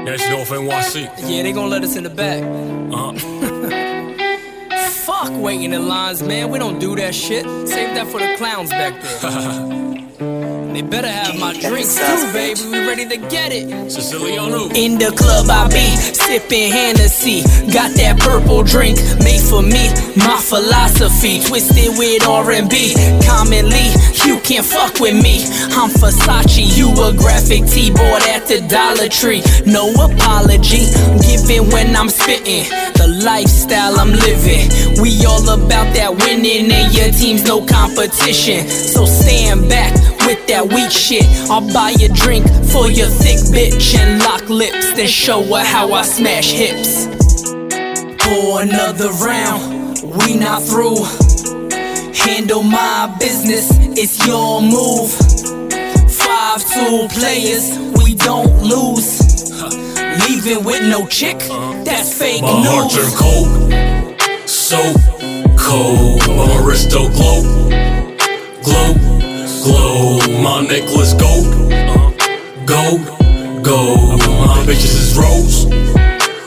That shit off NYC. Yeah, they gon' let us in the back. Fuck waiting in lines, man. We don't do that shit. Save that for the clowns back there. They better have my drinks too, baby. We ready to get it. Siciliano. In the club I be sipping Hennessy. Got that purple drink made for me. My philosophy twisted with R&B. Commonly, you can't fuck with me. I'm Versace, you a graphic tee board at the Dollar Tree. No apology given when I'm spitting the lifestyle I'm living. We all about that winning and your team's no competition. So stand back with that weak shit. I'll buy a drink for your thick bitch and lock lips, then show her how I smash hips. Pour another round, we not through. Handle my business, it's your move. 5-2 players, we don't lose. Leaving with no chick, that's fake My heart news. turned cold, so cold. My wrist still glow, glow, glow. My necklace gold, gold, gold. My bitches is rose,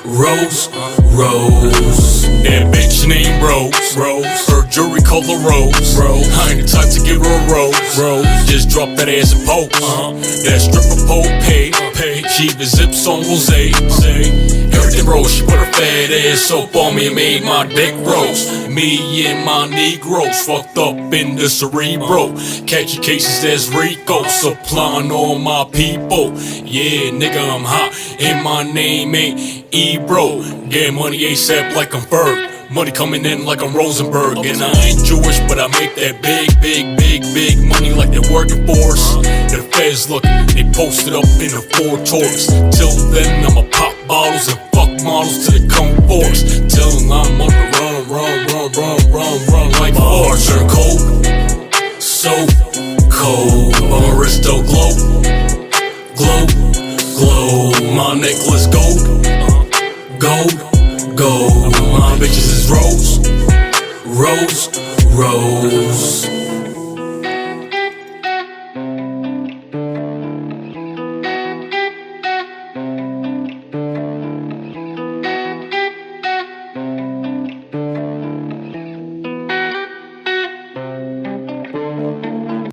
rose, rose. That bitch named Rose, Rose. Her jewelry color rose, Rose. I ain't the type to give her a rose, Rose. Just drop that ass and poke, that stripper pole pay. Keep the zips on rose, everything rose. She put her fat ass up on me and made my dick rose. Me and my Negroes fucked up in the cerebro. Catchy cases, that's Rico. Supplying all my people. Yeah, nigga, I'm hot and my name ain't Ebro. Get money ASAP like I'm Ferg. Money coming in like I'm Rosenberg. And I ain't Jewish, but I make that big, big, big, big money like they're working for us. The feds looking, they posted up in the Ford Taurus. Till then, I'ma pop bottles and fuck models till they come for us. Till I'm on the run like my heart turned cold, so cold. My wrist still glow, glow, glow. My necklace gold, gold, gold. My bitches is rose, rose, rose.